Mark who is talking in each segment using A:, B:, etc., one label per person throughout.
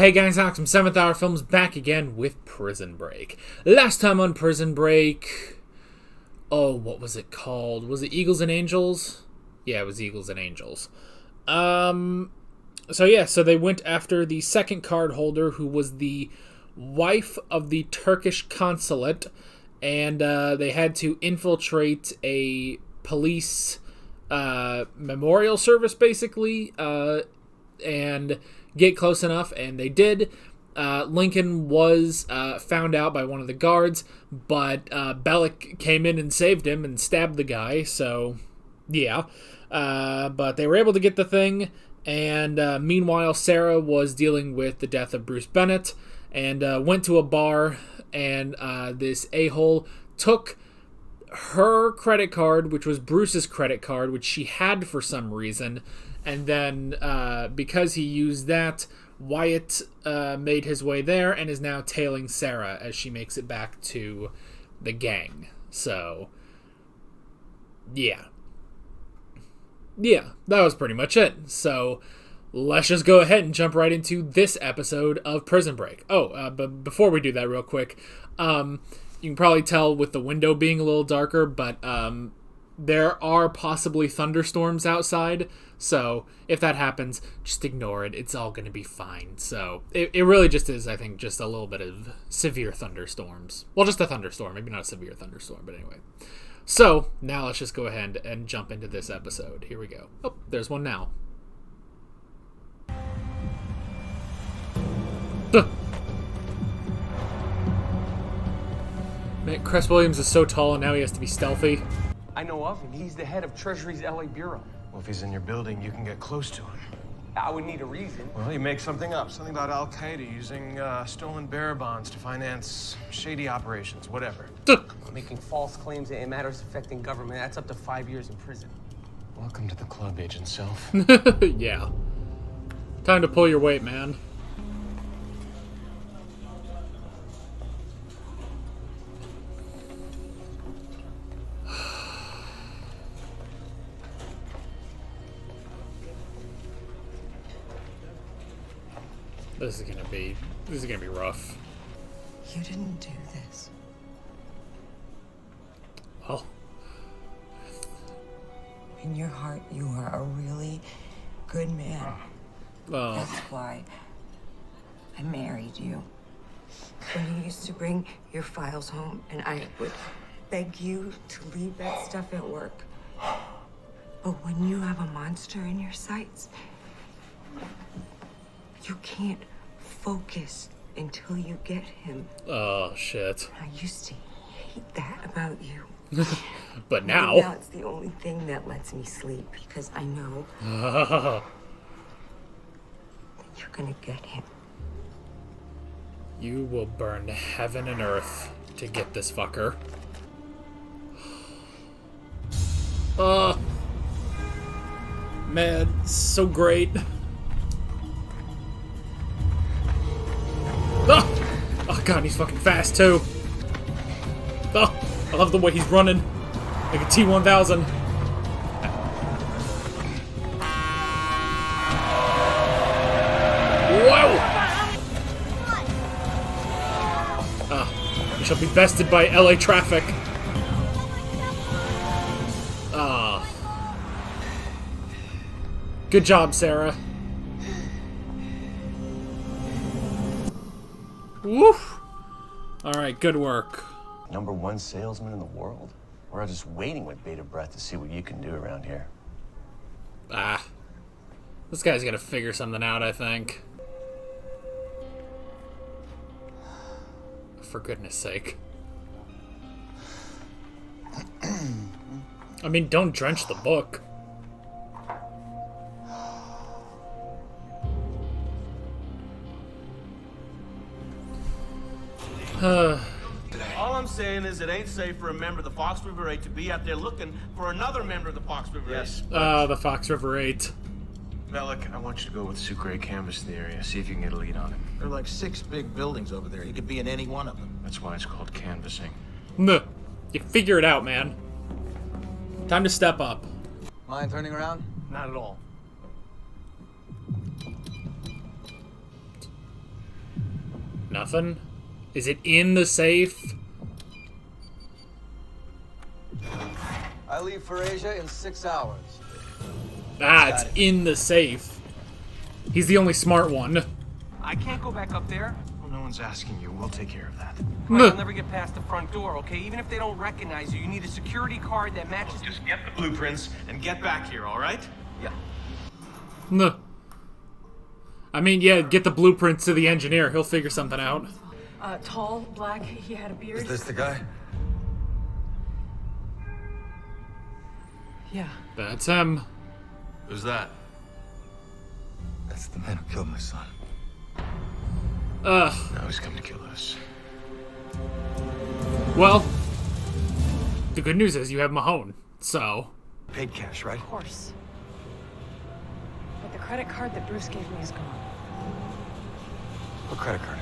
A: Hey guys, Alex from 7th Hour Films back again with Prison Break. Last time on Prison Break... Oh, what was it called? Was it Eagles and Angels? Yeah, it was Eagles and Angels. So they went after the second card holder, who was the wife of the Turkish consulate, and they had to infiltrate a police memorial service, basically, and get close enough, and they did. Lincoln was found out by one of the guards, but Bellick came in and saved him and stabbed the guy, so yeah. But they were able to get the thing, and meanwhile Sarah was dealing with the death of Bruce Bennett, and went to a bar, and this a-hole took her credit card, which was Bruce's credit card, which she had for some reason, and then because he used that, Wyatt made his way there and is now tailing Sarah as she makes it back to the gang. So, yeah. Yeah, that was pretty much it. So, let's just go ahead and jump right into this episode of Prison Break. But before we do that real quick, you can probably tell with the window being a little darker, but there are possibly thunderstorms outside, so if that happens, just ignore it. It's all going to be fine. So it really just is, I think, just a little bit of severe thunderstorms. Well, just a thunderstorm, maybe not a severe thunderstorm, but anyway. So now let's just go ahead and jump into this episode. Here we go. Oh, there's one now. Man, Cress Williams is so tall and now he has to be stealthy.
B: I know of him. He's the head of Treasury's LA Bureau.
C: Well, if he's in your building, you can get close to him.
B: I would need a reason.
C: Well, you make something up. Something about Al-Qaeda using stolen bearer bonds to finance shady operations, whatever.
B: Making false claims in matters affecting government, that's up to 5 years in prison.
C: Welcome to the club, Agent Self.
A: Yeah. Time to pull your weight, man. This is gonna be rough.
D: You didn't do this.
A: Well,
D: In your heart, you are a really good man.
A: oh,
D: That's why I married you. When you used to bring your files home, and I would beg you to leave that stuff at work. But when you have a monster in your sights, you can't focus until you get him.
A: oh shit.
D: I used to hate that about you.
A: But
D: Now
A: now,
D: it's the only thing that lets me sleep, because I know
A: oh,
D: that you're gonna get him.
A: you will burn heaven and earth to get this fucker. Man, so great. Oh god, he's fucking fast too. Oh, I love the way he's running. Like a T-1000. Whoa! We shall be bested by LA traffic. Good job, Sarah. Woof! Alright, good work.
E: #1 salesman in the world? We're just waiting with bated breath to see what you can do around here.
A: This guy's gotta figure something out, I think. For goodness sake. I mean, don't drench the book.
F: All I'm saying is it ain't safe for a member of the Fox River 8 to be out there looking for another member of the Fox River 8.
C: Yes.
A: The Fox River 8.
C: Bellick, I want you to go with Sucre, canvas the area, see if you can get a lead on him.
G: There are like 6 big buildings over there. You could be in any one of them.
C: That's why it's called canvassing.
A: Nuh. You figure it out, man. Time to step up.
G: Mind turning around?
F: Not at all.
A: Nothing? Is it in the safe?
G: I leave for Asia in 6 hours.
A: Ah, it's in the safe. He's the only smart one.
B: I can't go back up there.
C: Well, no one's asking you. We'll take care of that.
B: You'll never get past the front door, okay? Even if they don't recognize you, you need a security card that matches.
C: Just get the blueprints and get back here, all right?
B: Yeah.
A: No. I mean, yeah, get the blueprints to the engineer. He'll figure something out.
H: Tall, black, he had a beard.
G: Is this the guy?
H: Yeah.
A: That's him.
C: Who's that?
G: That's the man who killed my son.
A: Ugh.
C: Now he's come to kill us.
A: Well, the good news is you have Mahone, so...
G: Paid cash, right?
H: Of course. But the credit card that Bruce gave me is gone.
G: What credit card?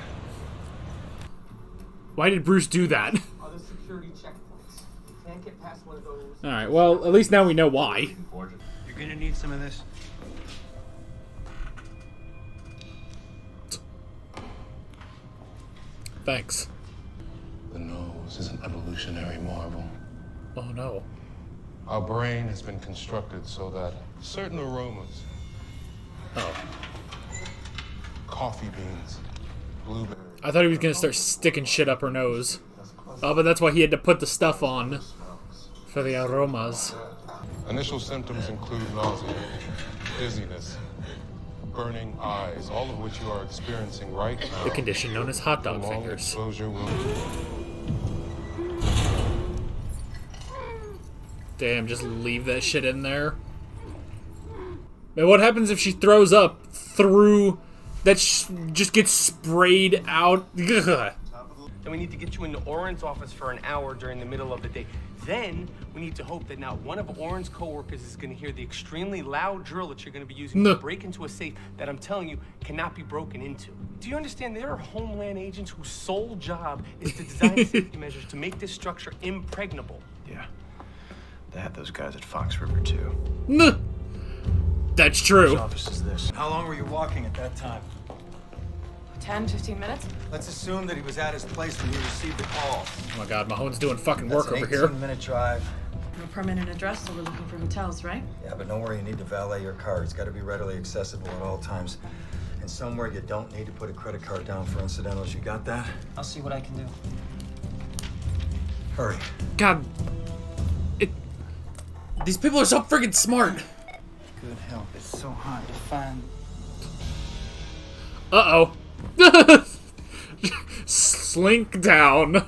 A: Why did Bruce do that?
B: Other security checkpoints. You can't get past one of those.
A: Alright, well, at least now we know why.
B: You're gonna need some of this.
A: Thanks.
I: The nose is an evolutionary marvel.
A: Oh no.
I: Our brain has been constructed so that certain aromas,
A: Oh.
I: coffee beans, blueberries,
A: I thought he was gonna start sticking shit up her nose. Oh, but that's why he had to put the stuff on. For the aromas.
I: initial symptoms include nausea, dizziness, burning eyes, all of which you are experiencing right now.
A: The condition known as hot dog
I: Long
A: fingers.
I: exposure will...
A: Damn, just leave that shit in there. Man, what happens if she throws up through... That just gets sprayed out? Ugh.
B: Then we need to get you into Oren's office for an hour during the middle of the day. Then we need to hope that not one of Oren's coworkers is going to hear the extremely loud drill that you're going to be using
A: No.
B: to break into a safe that I'm telling you cannot be broken into. Do you understand there are Homeland agents whose sole job is to design safety measures to make this structure impregnable?
C: Yeah. They had those guys at Fox River, too.
A: Nuh. That's
C: Whose
A: true.
C: office is this?
G: How long were you walking at that time?
H: 10, 15 minutes?
G: Let's assume that he was at his place when you received the call.
A: Oh my god, Mahone's doing fucking
G: That's
A: work
G: an
A: over here.
G: 18-minute drive.
H: No permanent address, so we're looking for hotels, right?
G: Yeah, but don't worry, you need to valet your car. It's got to be readily accessible at all times. And somewhere you don't need to put a credit card down for incidentals. You got that?
B: I'll see what I can do.
G: Hurry.
A: God. These people are so freaking smart.
J: Good help. It's so hard to find.
A: Uh-oh. Slink down.
C: Or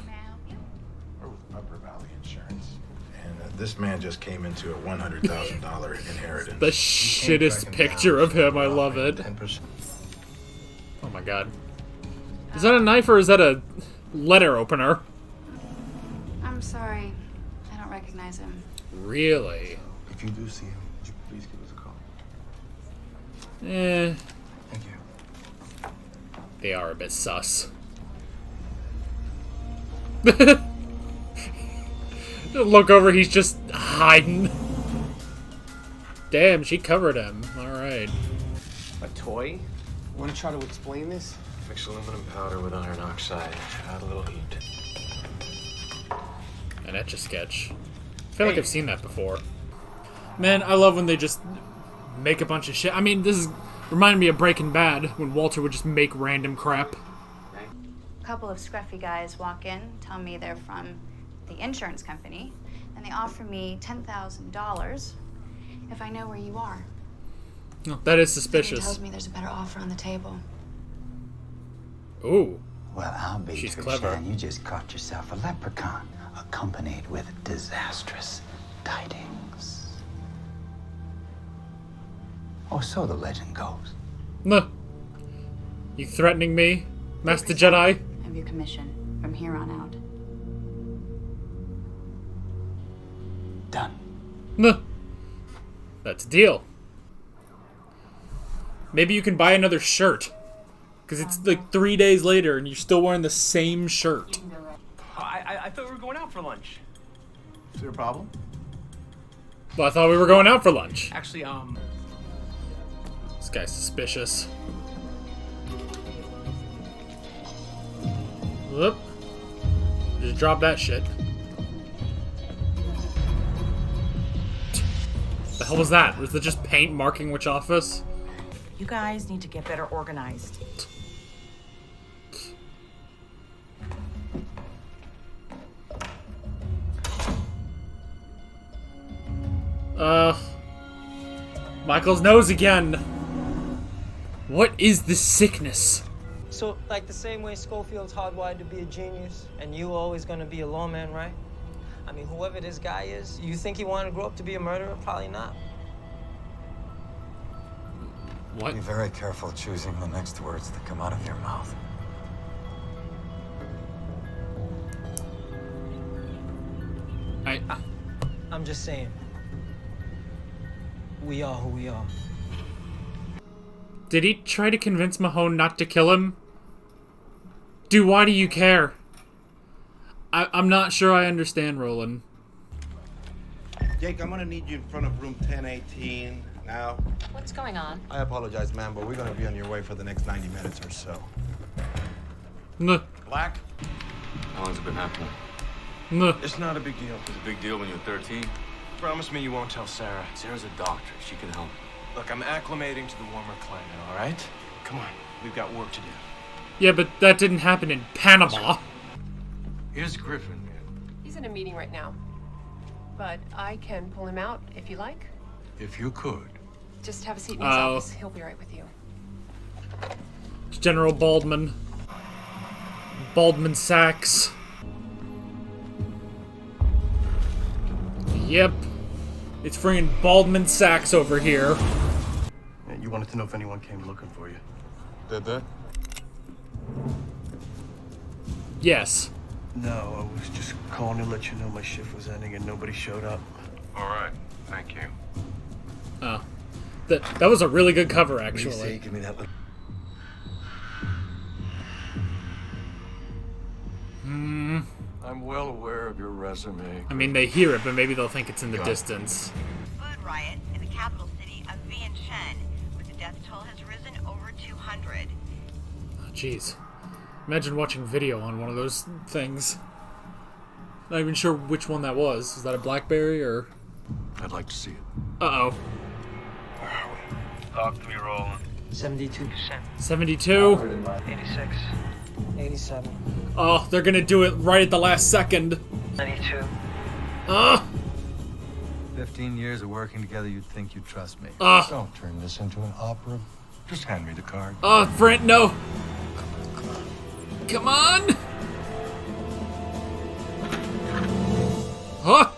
C: with Upper Valley Insurance.
K: And this man just came into a $100,000 inheritance.
A: The shittest picture of him. I love it.
G: 10%.
A: Oh my god. Is that a knife or is that a letter opener?
L: I'm sorry. I don't recognize him.
A: Really?
K: If you do see him, would you please give us a call?
A: Eh.
K: Thank you.
A: They are a bit sus. Look over, he's just hiding. Damn, she covered him. Alright.
B: A toy? Want to try to explain this?
C: Mix aluminum powder with iron oxide. Add a little heat.
A: An Etch-a-sketch. I feel like I've seen that before. Man, I love when they just make a bunch of shit. I mean, this is reminded me of Breaking Bad, when Walter would just make random crap.
L: A couple of scruffy guys walk in, tell me they're from the insurance company, and they offer me $10,000 if I know where you are.
A: Oh, that is
L: He
A: suspicious.
L: tells me there's a better offer on the table.
A: Ooh.
J: Well, I'll be
A: She's
J: for
A: clever.
J: sure. You just caught yourself a leprechaun, accompanied with disastrous tidings. Or so the legend goes.
A: Nah. You threatening me, Master Jedi?
L: Have your commission from here on out.
J: Done.
A: Nah. That's a deal. Maybe you can buy another shirt. Because it's like 3 days later and you're still wearing the same shirt.
B: I thought we were going out for lunch.
K: Is there a problem?
A: Well, I thought we were going out for lunch.
B: Actually,
A: This guy's suspicious. Whoop. Just drop that shit. The hell was that? Was it just paint marking which office?
M: You guys need to get better organized.
A: Michael's nose again. What is this sickness?
N: So, like the same way Schofield's hardwired to be a genius, and you always gonna be a lawman, right? I mean, whoever this guy is, you think he wanted to grow up to be a murderer? Probably not.
A: What?
G: Be very careful choosing the next words that come out of your mouth.
N: I'm just saying. We are who we are.
A: Did he try to convince Mahone not to kill him? Dude, why do you care? I'm not sure I understand, Roland.
F: Jake, I'm gonna need you in front of room 1018 now.
O: What's going on?
F: I apologize, ma'am, but we're gonna be on your way for the next 90 minutes or so.
A: Nuh.
F: Black?
P: How long's it been happening?
A: Nuh.
C: It's not a big deal.
P: It's a big deal when you're 13.
C: Promise me you won't tell Sarah.
P: Sarah's a doctor. She can help.
C: Look, I'm acclimating to the warmer climate, all right? Come on, we've got work to do.
A: Yeah, but that didn't happen in Panama.
C: Here's Griffin.
H: He's in a meeting right now. But I can pull him out if you like.
C: If you could.
H: Just have a seat in his office. He'll be right with you.
A: General Baldwin. Baldwin Sachs. Yep. It's friggin' Baldwin Sachs over here.
Q: Yeah, you wanted to know if anyone came looking for you.
I: Did they?
A: Yes.
Q: No, I was just calling to let you know my shift was ending and nobody showed up.
C: All right, thank you.
A: Oh. That was a really good cover, actually.
Q: Give me that look.
C: I'm well aware of your resume.
A: I mean, they hear it, but maybe they'll think it's in the distance.
R: Food riot in the capital city of Vientiane, where the death toll has risen over 200.
A: Oh, jeez. Imagine watching video on one of those things. Not even sure which one that was. Is that a BlackBerry or?
C: I'd like to see it.
A: Uh-oh.
C: Where are we? Talk to me, Roland.
N: 72%.
A: 72?
N: 86. 87.
A: Oh, they're gonna do it right at the last second.
N: 92.
G: 15 years of working together, you'd think you'd trust me.
C: Don't turn this into an opera. Just hand me the card.
A: Oh, Brent, no. Come on. Huh?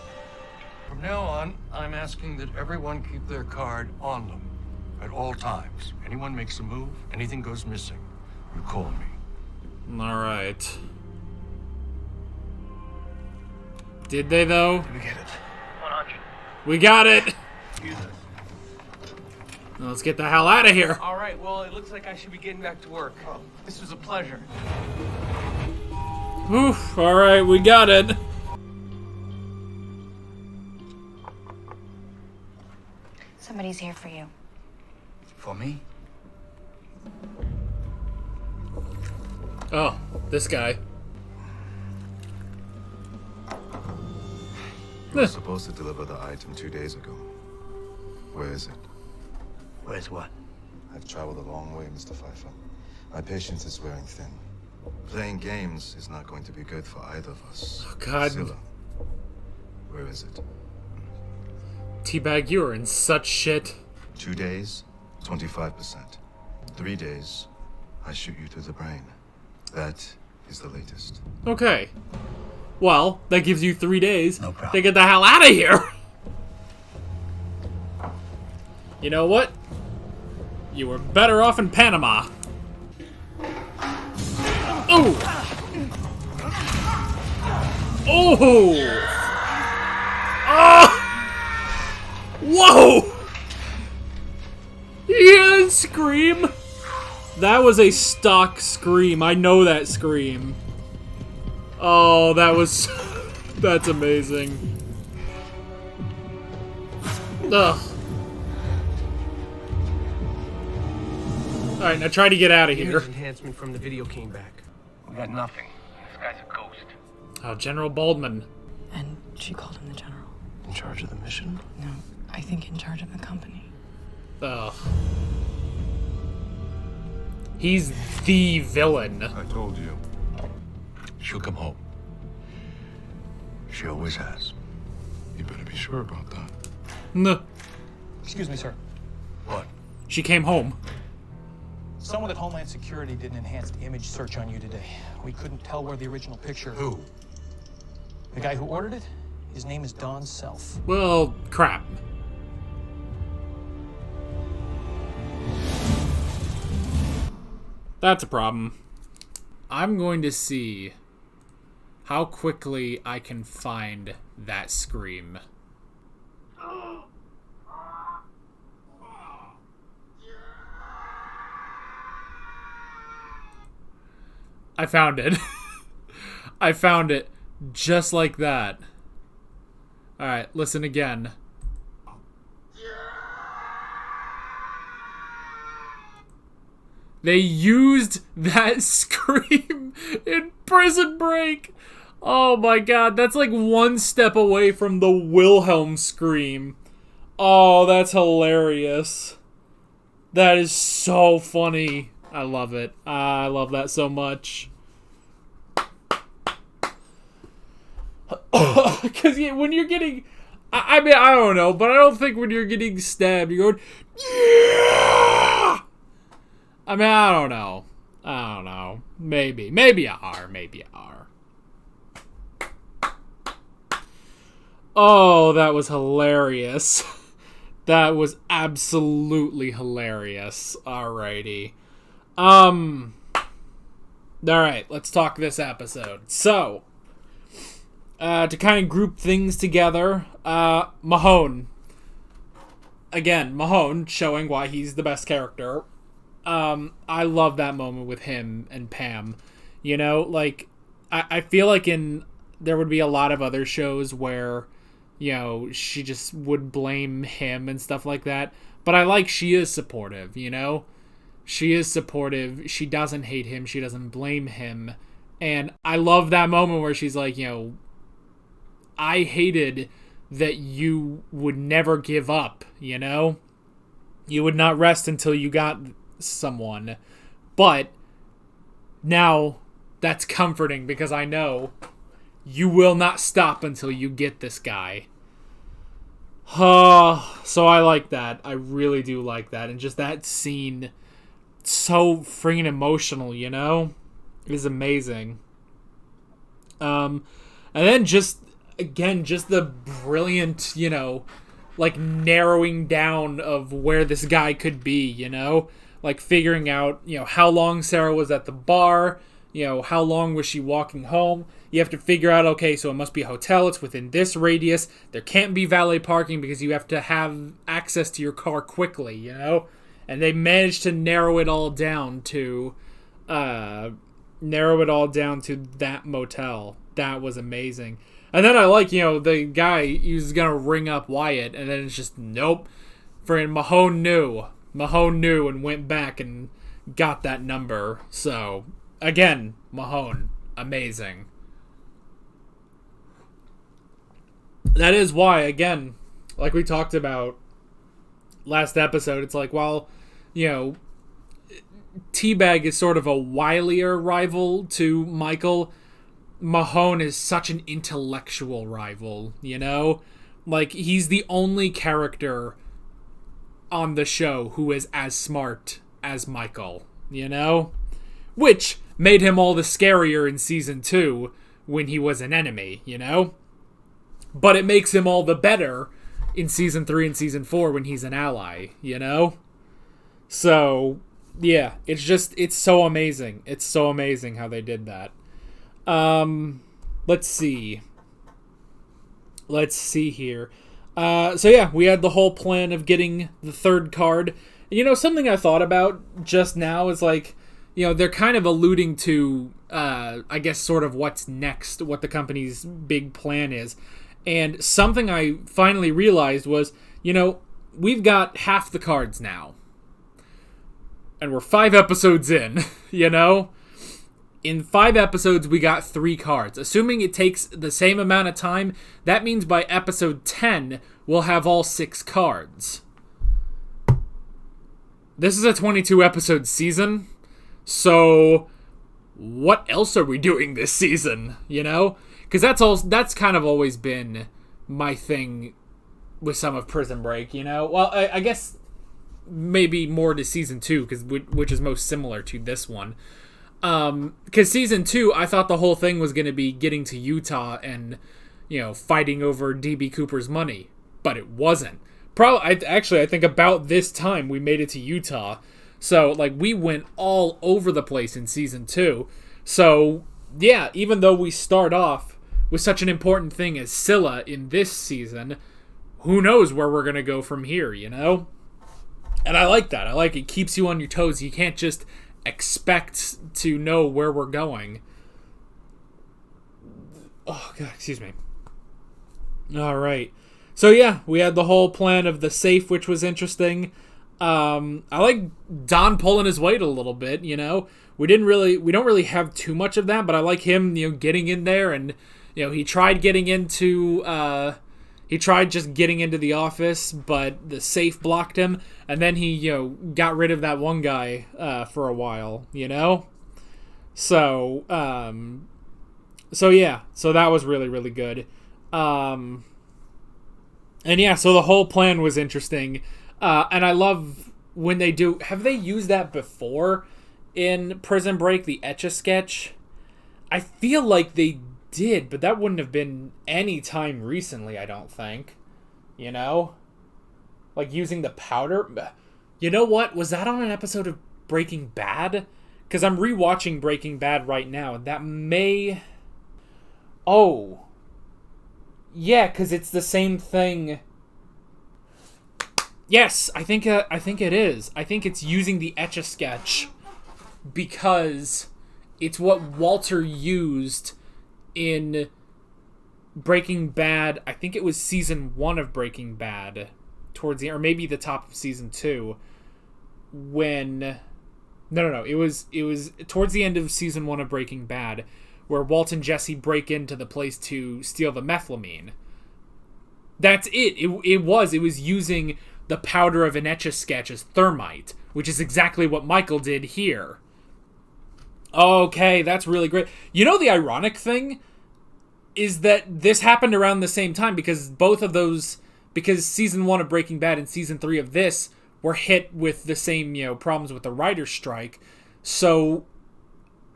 C: From now on, I'm asking that everyone keep their card on them at all times. Anyone makes a move, anything goes missing, you call me.
A: All right. Did they, though?
C: Let me get it.
N: 100.
A: We got it.
C: Use it.
A: Now let's get the hell out of here.
B: All right, well, it looks like I should be getting back to work. This was a pleasure.
A: Oof, all right, we got it.
L: Somebody's here for you.
G: For me?
A: Oh, this guy.
S: You were supposed to deliver the item 2 days ago. Where is it?
Q: Where's what?
S: I've traveled a long way, Mr. Pfeiffer. My patience is wearing thin. Playing games is not going to be good for either of us.
A: Oh, God.
S: Scylla, where is it?
A: Teabag, you are in such shit.
S: 2 days, 25%. 3 days, I shoot you through the brain. That is the latest.
A: Okay. Well, that gives you 3 days
S: No problem.
A: to get the hell out of here. You know what? You were better off in Panama. Oh! Oh! Ah! Whoa! Yeah, scream! That was a stock scream. I know that scream. Oh, that was... That's amazing. Ugh. Alright, now try to get out of here.
B: Image enhancement from the video came back. We got nothing.
F: This guy's a ghost.
A: Oh, General Baldwin.
H: And she called him the general.
Q: In charge of the mission?
H: No, I think in charge of the company.
A: Ugh. He's the villain.
I: I told you.
C: She'll come home. She always has.
I: You better be sure about that.
A: No.
O: Excuse me, sir.
C: What?
A: She came home.
O: Someone at Homeland Security did an enhanced image search on you today. We couldn't tell where the original picture...
C: Who?
O: The guy who ordered it? His name is Don Self.
A: Well, crap. That's a problem. I'm going to see how quickly I can find that scream. I found it. I found it just like that. Alright, listen again. They used that scream in Prison Break. Oh my god, that's like one step away from the Wilhelm scream. Oh, that's hilarious. That is so funny. I love it. I love that so much. Because when you're getting... I mean, I don't know, but I don't think when you're getting stabbed, you're going, yeah! I mean, I don't know. I don't know. Maybe. Maybe you are. Maybe you are. Oh, that was hilarious. That was absolutely hilarious. Alrighty. Alright, let's talk this episode. So, to kind of group things together, Mahone. Again, Mahone showing why he's the best character. I love that moment with him and Pam. You know, like, I feel like there would be a lot of other shows where, you know, she just would blame him and stuff like that. But I like she is supportive, you know? She is supportive. She doesn't hate him. She doesn't blame him. And I love that moment where she's like, you know, I hated that you would never give up, you know? You would not rest until you got someone. But now that's comforting because I know you will not stop until you get this guy. So I like that. I really do like that. And just that scene, so freaking emotional, you know? Is amazing. And then just the brilliant, you know, like narrowing down of where this guy could be, you know? Like figuring out, you know, how long Sarah was at the bar, you know, how long was she walking home. You have to figure out, okay, so it must be a hotel. It's within this radius. There can't be valet parking because you have to have access to your car quickly, you know? And they managed to narrow it all down to that motel. That was amazing. And then I like, you know, the guy, he was going to ring up Wyatt, and then it's just, nope. Friend, Mahone knew and went back and got that number. So, again, Mahone, amazing. That is why, again, like we talked about last episode, it's like, well, you know, T-Bag is sort of a wilier rival to Michael. Mahone is such an intellectual rival, you know? Like, he's the only character on the show who is as smart as Michael, you know? Which made him all the scarier in Season 2 when he was an enemy, you know? But it makes him all the better in Season 3 and Season 4 when he's an ally, you know? So, yeah, it's so amazing. It's so amazing how they did that. Let's see here. So yeah, we had the whole plan of getting the third card. You know, something I thought about just now is like, you know, they're kind of alluding to, I guess sort of what's next, what the company's big plan is. And something I finally realized was, you know, we've got half the cards now. And we're 5 episodes in, you know? In 5 episodes, we got 3 cards. Assuming it takes the same amount of time, that means by episode 10, we'll have all 6 cards. This is a 22-episode season, so what else are we doing this season, you know? Because that's kind of always been my thing with some of Prison Break, you know? Well, I guess maybe more to season 2, which is most similar to this one. Because season 2, I thought the whole thing was going to be getting to Utah and, you know, fighting over DB Cooper's money. But it wasn't. I think about this time we made it to Utah. So, like, we went all over the place in season 2. So, yeah, even though we start off with such an important thing as Scylla in this season, who knows where we're going to go from here, you know? And I like that. I like it. Keeps you on your toes. You can't just expect to know where we're going. Oh, God, excuse me. All right. So, yeah, we had the whole plan of the safe, which was interesting. I like Don pulling his weight a little bit, you know. We don't really have too much of that, but I like him, you know, getting in there and, you know, he tried just getting into the office, but the safe blocked him, and then he, you know, got rid of that one guy for a while, you know? So yeah, so that was really, really good. And yeah, so the whole plan was interesting. And I love when they do... Have they used that before in Prison Break, the Etch-a-sketch? I feel like they did, but that wouldn't have been any time recently, I don't think. You know? Like using the powder. You know what? Was that on an episode of Breaking Bad? Because I'm rewatching Breaking Bad right now. That may... Oh. Yeah, because it's the same thing... Yes, I think it is. I think it's using the Etch-a-sketch because it's what Walter used in Breaking Bad. I think it was season 1 of Breaking Bad, towards the, or maybe the top of season 2. When no, it was towards the end of season 1 of Breaking Bad, where Walt and Jesse break into the place to steal the methylamine. That's it. It was using the powder of an Etch-a-sketch as thermite, which is exactly what Michael did here. Okay, that's really great. You know, the ironic thing is that this happened around the same time because because season 1 of Breaking Bad and season 3 of this were hit with the same, you know, problems with the writer's strike. So,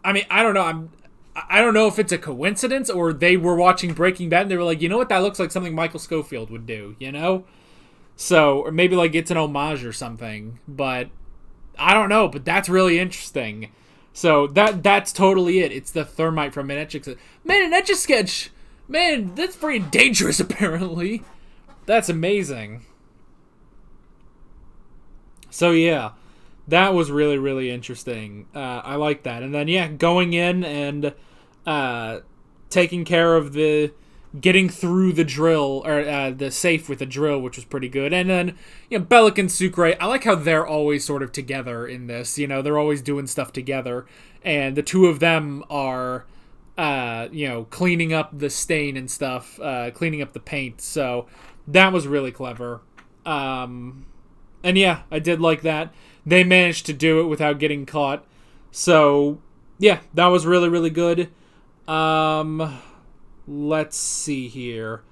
A: I mean, I don't know. I don't know if it's a coincidence or they were watching Breaking Bad and they were like, you know what, that looks like something Michael Scofield would do, you know? So, or maybe like it's an homage or something, but I don't know, but that's really interesting. So that's totally it. It's the thermite from an Etch-a-sketch. Man, an Etch-a-sketch! Man, that's pretty dangerous apparently. That's amazing. So yeah, that was really, really interesting. I like that. And then yeah, going in and taking care of getting through the drill, or the safe with the drill, which was pretty good. And then, you know, Bellic and Sucre, I like how they're always sort of together in this. You know, they're always doing stuff together. And the two of them are, you know, cleaning up the stain and stuff, cleaning up the paint. So that was really clever. And yeah, I did like that. They managed to do it without getting caught. So yeah, that was really, really good. Let's see here.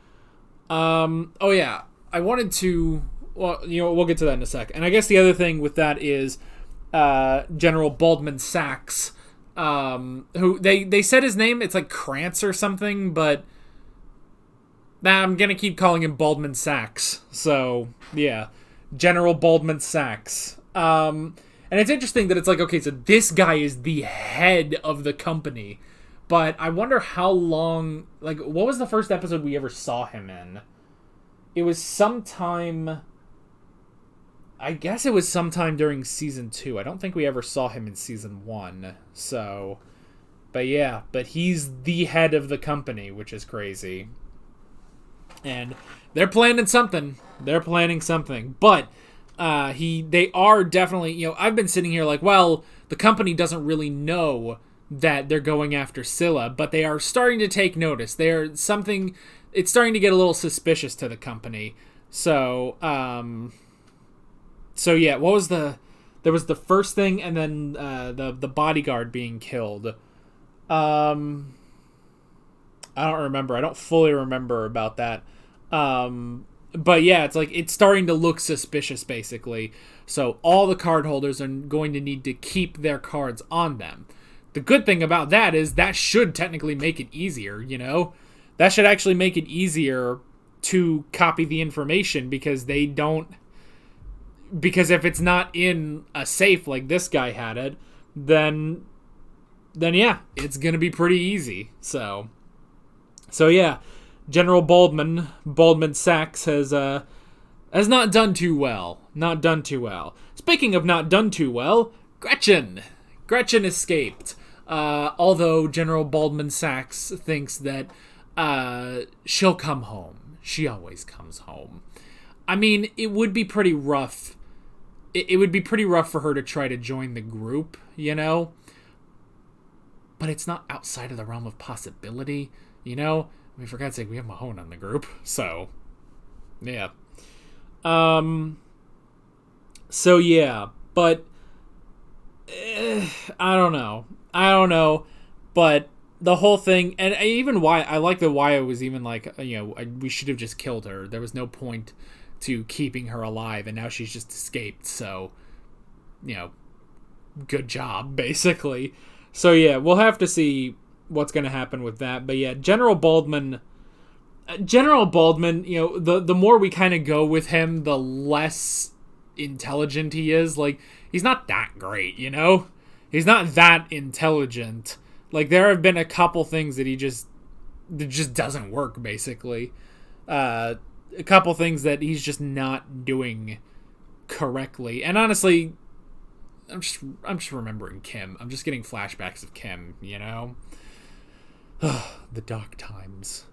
A: Oh yeah, I wanted to... Well, you know, we'll get to that in a sec. And I guess the other thing with that is General Baldwin Sachs, who they said his name, it's like Krantz or something, but I'm gonna keep calling him Baldwin Sachs. So yeah, General Baldwin Sachs. And it's interesting that it's like, okay, so this guy is the head of the company. But I wonder how long... Like, what was the first episode we ever saw him in? It was sometime... I guess it was sometime during season 2. I don't think we ever saw him in season 1. So... But yeah, but he's the head of the company, which is crazy. And they're planning something. They're planning something. But they are definitely... You know, I've been sitting here like, well, the company doesn't really know that they're going after Scylla, but they are starting to take notice. It's starting to get a little suspicious to the company. So, yeah, there was the first thing, and then the bodyguard being killed. I don't remember. I don't fully remember about that. But yeah, it's starting to look suspicious, basically. So all the card holders are going to need to keep their cards on them. The good thing about that is that should technically make it easier, you know? That should actually make it easier to copy the information, because if it's not in a safe like this guy had it, then yeah, it's gonna be pretty easy. So yeah, General Baldwin Sachs has not done too well. Not done too well. Speaking of not done too well, Gretchen escaped. Although General Baldwin Sachs thinks that she'll come home. She always comes home. I mean, it would be pretty rough. It would be pretty rough for her to try to join the group, you know? But it's not outside of the realm of possibility, you know? I mean, for God's sake, we have Mahone on the group, so... yeah. So, yeah, but... I don't know, but the whole thing, and even why I like that Wyatt was even like, you know, we should have just killed her. There was no point to keeping her alive, and now she's just escaped. So, you know, good job, basically. So yeah, we'll have to see what's going to happen with that. But yeah, General Baldwin, you know, the more we kind of go with him, the less intelligent he is. Like, he's not that great, you know? He's not that intelligent. Like, there have been a couple things that that just doesn't work, basically. A couple things that he's just not doing correctly. And honestly, I'm just remembering Kim. I'm just getting flashbacks of Kim, you know? The dark times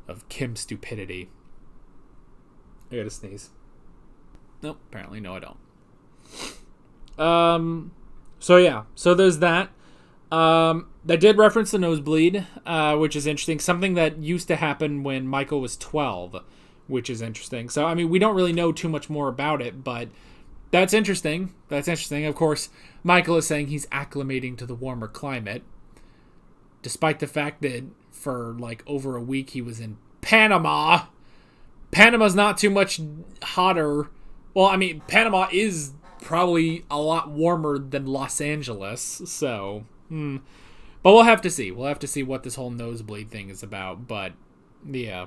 A: of Kim stupidity. I gotta sneeze. Nope, apparently no, I don't. So yeah, so there's that. That did reference the nosebleed, which is interesting. Something that used to happen when Michael was 12, which is interesting. So, I mean, we don't really know too much more about it, but that's interesting. That's interesting. Of course, Michael is saying he's acclimating to the warmer climate, despite the fact that for like over a week he was in Panama. Panama's not too much hotter. Well, I mean, Panama is probably a lot warmer than Los Angeles, so... But we'll have to see. We'll have to see what this whole nosebleed thing is about, but... yeah.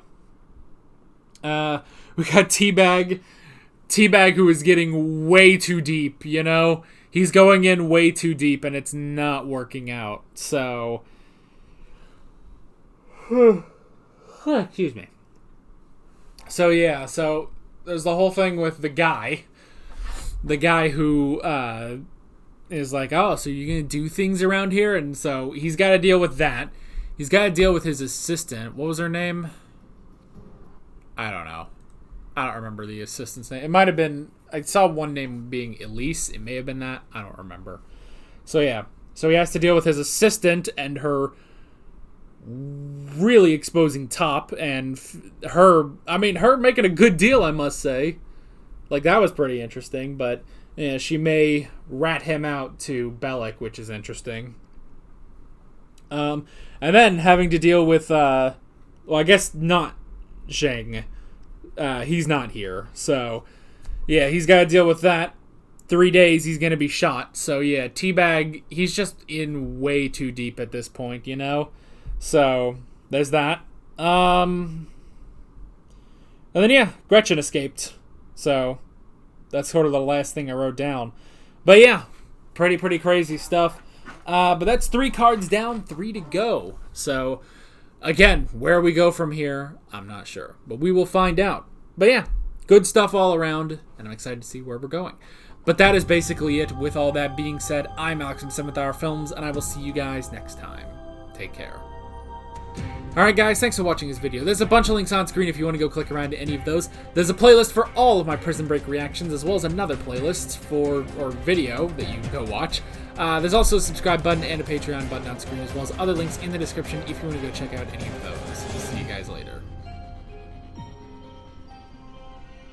A: We got Teabag. Teabag, who is getting way too deep, you know? He's going in way too deep, and it's not working out, so... excuse me. So, yeah, so... there's the whole thing with the guy who is like, oh, so you're going to do things around here? And so he's got to deal with that. He's got to deal with his assistant. What was her name? I don't know. I don't remember the assistant's name. It might have been, I saw one name being Elise. It may have been that. I don't remember. So yeah. So he has to deal with his assistant and her really exposing top, and her making a good deal, I must say. Like, that was pretty interesting, but yeah, she may rat him out to Bellic, which is interesting. And then having to deal with, well, I guess not Zheng. He's not here, so yeah, he's got to deal with that. 3 days, he's going to be shot. So yeah, Teabag, he's just in way too deep at this point, you know? So, there's that. And then, yeah, Gretchen escaped. So, that's sort of the last thing I wrote down. But, yeah, pretty crazy stuff. But that's 3 cards down, 3 to go. So, again, where we go from here, I'm not sure. But we will find out. But, yeah, good stuff all around, and I'm excited to see where we're going. But that is basically it. With all that being said, I'm Alex from 7th Hour Films, and I will see you guys next time. Take care. Alright guys, thanks for watching this video. There's a bunch of links on screen if you want to go click around to any of those. There's a playlist for all of my Prison Break reactions, as well as another playlist or video that you can go watch There's also a subscribe button and a Patreon button on screen, as well as other links in the description if you want to go check out any of those.